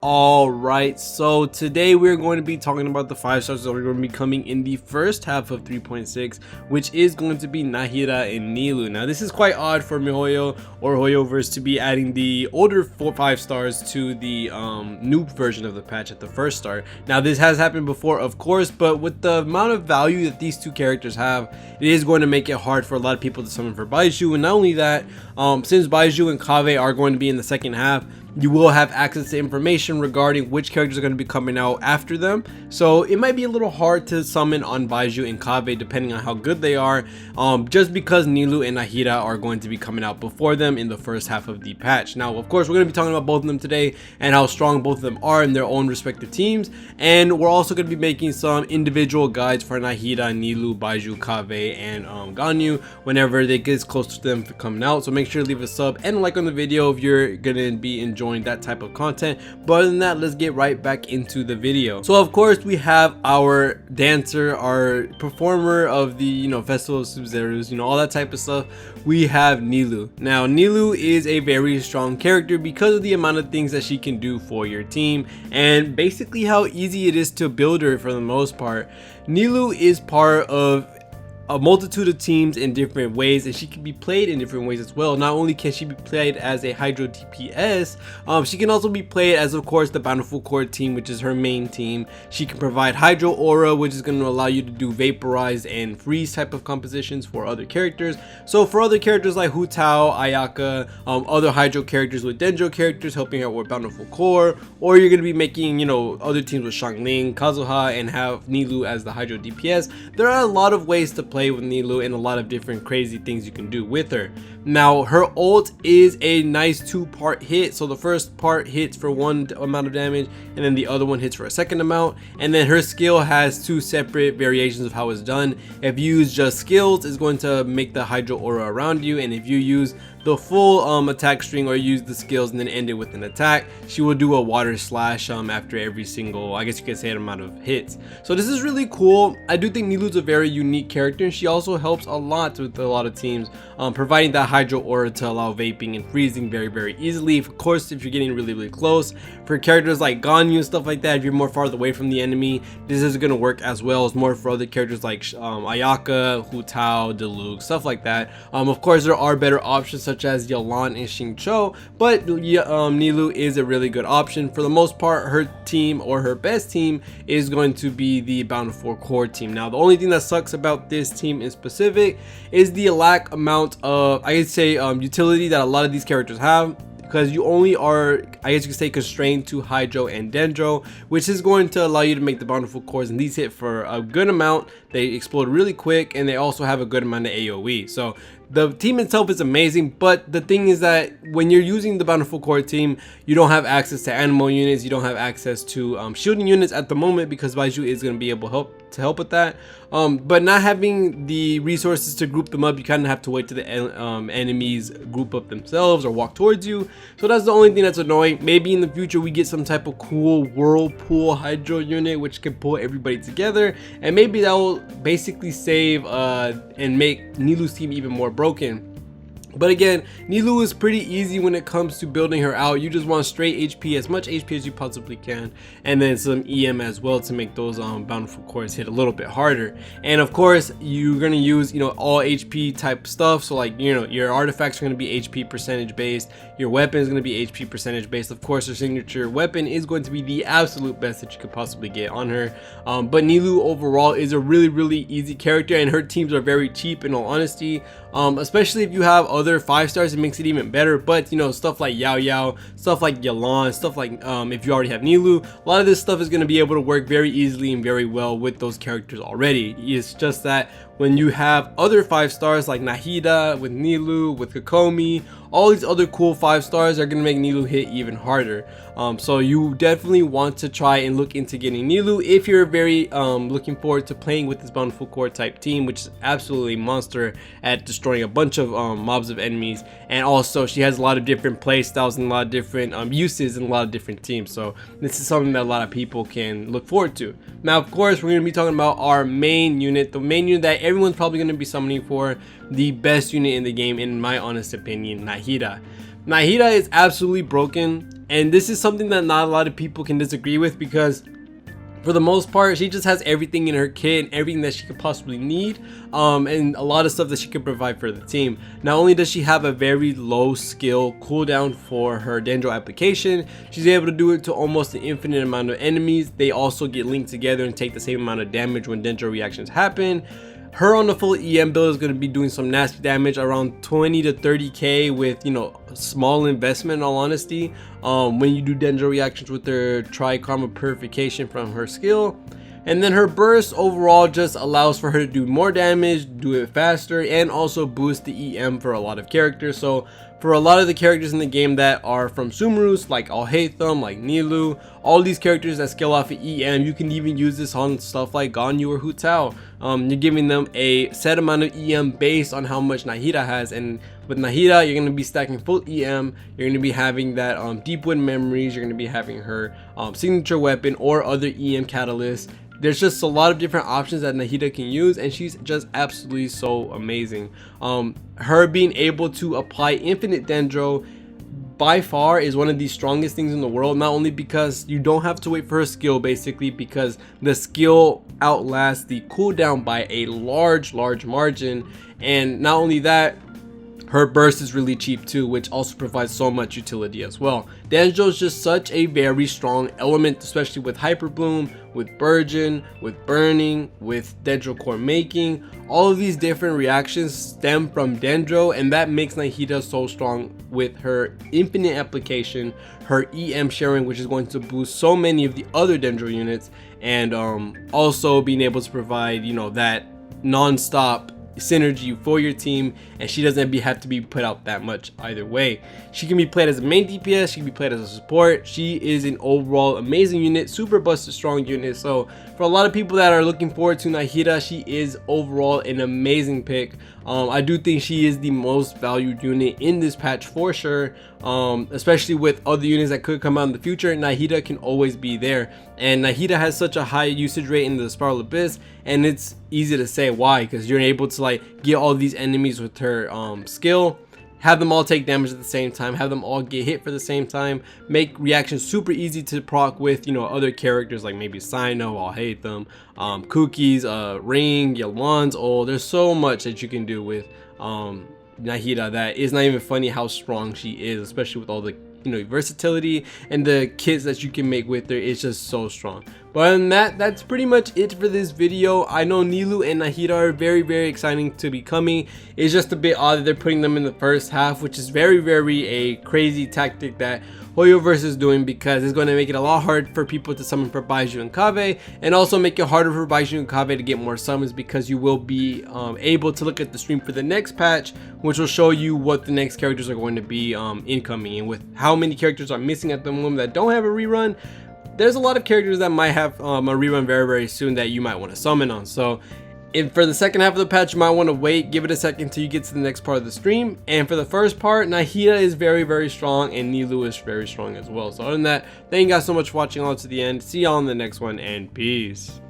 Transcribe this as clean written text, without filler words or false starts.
All right, so today we're going to be talking about the 5 stars that are going to be coming in the first half of 3.6, which is going to be Nahida and Nilou. Now, this is quite odd for MiHoYo or HoYoverse to be adding the older 5 stars to the new version of the patch at the first start. Now, this has happened before, of course, but with the amount of value that these two characters have, it is going to make it hard for a lot of people to summon for Baizhu. And not only that, since Baizhu and Kaveh are going to be in the second half, you will have access to information regarding which characters are going to be coming out after them. So it might be a little hard to summon on Baizhu and Kaveh depending on how good they are, just because Nilou and Nahida are going to be coming out before them in the first half of the patch. Now, of course, we're going to be talking about both of them today and how strong both of them are in their own respective teams. And we're also going to be making some individual guides for Nahida, Nilou, Baizhu, Kaveh, and Ganyu whenever they get close to them coming out. So make sure to leave a sub and a like on the video if you're going to be enjoying that type of content. But other than that, let's get right back into the video. So of course we have our dancer, our performer of the Festival of Sub-Zerus, all that type of stuff. We have Nilou. Now Nilou is a very strong character because of the amount of things that she can do for your team and basically how easy it is to build her for the most part. Nilou is part of a multitude of teams in different ways, and she can be played in different ways as well. Not only can she be played as a Hydro DPS, she can also be played as, of course, the Bountiful Core team, which is her main team. She can provide Hydro Aura, which is going to allow you to do Vaporize and Freeze type of compositions for other characters. So for other characters like Hu Tao, Ayaka, other Hydro characters with Dendro characters helping out with Bountiful Core, or you're going to be making, other teams with Xiangling, Kazuha, and have Nilou as the Hydro DPS. There are a lot of ways to play with Nilou and a lot of different crazy things you can do with her. Now her ult is a nice 2-part hit, so the first part hits for one amount of damage and then the other one hits for a second amount, and then her skill has 2 separate variations of how it's done. If you use just skills, it's going to make the Hydro Aura around you, and if you use the full attack string or use the skills and then end it with an attack, she will do a water slash after every single, I guess you could say, amount of hits. So this is really cool. I do think Nilou's a very unique character, and she also helps a lot with a lot of teams, providing that Hydro Aura to allow vaping and freezing very easily. Of course, if you're getting really close, for characters like Ganyu and stuff like that, if you're more farther away from the enemy, this is going to work as well as more for other characters like Ayaka, Hu Tao, Diluc, stuff like that. Of course, there are better options such as Yelan and Xingqiu, but Nilou is a really good option. For the most part, her team, or her best team, is going to be the Bountiful Core team. Now the only thing that sucks about this team in specific is the lack amount of, I could say, utility that a lot of these characters have, because you only are, I guess you could say, constrained to Hydro and Dendro, which is going to allow you to make the Bountiful Cores, and these hit for a good amount. They explode really quick, and they also have a good amount of AoE. So the team itself is amazing, but the thing is that when you're using the Bountiful Core team, you don't have access to animal units, you don't have access to shielding units at the moment, because Baizhu is going to be able to help with that. But not having the resources to group them up, you kind of have to wait till the enemies group up themselves or walk towards you. So that's the only thing that's annoying. Maybe in the future we get some type of cool Whirlpool Hydro unit which can pull everybody together, and maybe that will basically save and make Nilou's team even more broken. But again, Nilou is pretty easy when it comes to building her out. You just want straight HP, as much HP as you possibly can, and then some EM as well to make those Bountiful Cores hit a little bit harder. And of course, you're gonna use all HP type stuff. So like your artifacts are gonna be HP percentage based. Your weapon is gonna be HP percentage based. Of course, your signature weapon is going to be the absolute best that you could possibly get on her. But Nilou overall is a really easy character, and her teams are very cheap in all honesty. Especially if you have other 5 stars, it makes it even better. But stuff like Yao Yao, stuff like Yelan, stuff like if you already have Nilou, a lot of this stuff is going to be able to work very easily and very well with those characters already. It's just that when you have other 5 stars like Nahida, with Nilou, with Kokomi, all these other cool 5 stars are going to make Nilou hit even harder. So you definitely want to try and look into getting Nilou if you're very looking forward to playing with this Bountiful Core type team, which is absolutely monster at destroying a bunch of mobs of enemies. And also she has a lot of different play styles and a lot of different uses in a lot of different teams. So this is something that a lot of people can look forward to. Now of course we're going to be talking about our main unit, the main unit that everyone's probably going to be summoning for, the best unit in the game in my honest opinion, Nahida. Nahida is absolutely broken. And this is something that not a lot of people can disagree with, because for the most part, she just has everything in her kit and everything that she could possibly need, and a lot of stuff that she could provide for the team. Not only does she have a very low skill cooldown for her Dendro application, she's able to do it to almost an infinite amount of enemies. They also get linked together and take the same amount of damage when Dendro reactions happen. Her on the full EM build is going to be doing some nasty damage, around 20 to 30k with, you know, small investment in all honesty, when you do Dendro reactions with her Tri-Karma Purification from her skill. And then her burst overall just allows for her to do more damage, do it faster, and also boost the EM for a lot of characters. So for a lot of the characters in the game that are from Sumerus, like Alhaitham, like Nilou, all these characters that scale off of EM, you can even use this on stuff like Ganyu or Hu Tao. You're giving them a set amount of EM based on how much Nahida has, and with Nahida, you're going to be stacking full EM, you're going to be having that Deep Wood Memories, you're going to be having her signature weapon or other EM catalysts. There's just a lot of different options that Nahida can use, and she's just absolutely so amazing. Her being able to apply infinite Dendro by far is one of the strongest things in the world, not only because you don't have to wait for her skill, basically because the skill outlasts the cooldown by a large margin, and not only that, her burst is really cheap too, which also provides so much utility as well. Dendro is just such a very strong element, especially with Hyper Bloom, with Burgeon, with Burning, with Dendro Core Making. All of these different reactions stem from Dendro, and that makes Nahida so strong with her infinite application, her EM sharing, which is going to boost so many of the other Dendro units, and also being able to provide, you know, that non-stop synergy for your team, and she doesn't have to be put out that much either way. She can be played as a main DPS, she can be played as a support. She is an overall amazing unit, super busted strong unit. So for a lot of people that are looking forward to Nahida, she is overall an amazing pick. I do think she is the most valued unit in this patch for sure, especially with other units that could come out in the future. Nahida can always be there, and Nahida has such a high usage rate in the Spiral Abyss, and it's easy to say why, because you're able to like get all these enemies with her skill, have them all take damage at the same time, have them all get hit for the same time, make reactions super easy to proc with, you know, other characters like maybe Sino, Alhaitham, Cookies, Ring, Yalwan's ult. There's so much that you can do with Nahida that is not even funny how strong she is, especially with all the, you know, versatility and the kits that you can make with her. It's just so strong. But other than that, that's pretty much it for this video. I know Nilou and Nahida are very exciting to be coming. It's just a bit odd that they're putting them in the first half, which is very a crazy tactic that Hoyoverse is doing, because it's going to make it a lot hard for people to summon for Baiju and Kave, and also make it harder for Baiju and Kave to get more summons, because you will be able to look at the stream for the next patch, which will show you what the next characters are going to be incoming. And with how many characters are missing at the moment that don't have a rerun, there's a lot of characters that might have a rerun very soon that you might want to summon on. So for the second half of the patch, you might want to wait, give it a second until you get to the next part of the stream. And for the first part, Nahida is very strong, and Nilou is very strong as well. So other than that, thank you guys so much for watching all to the end. See y'all in the next one, and peace.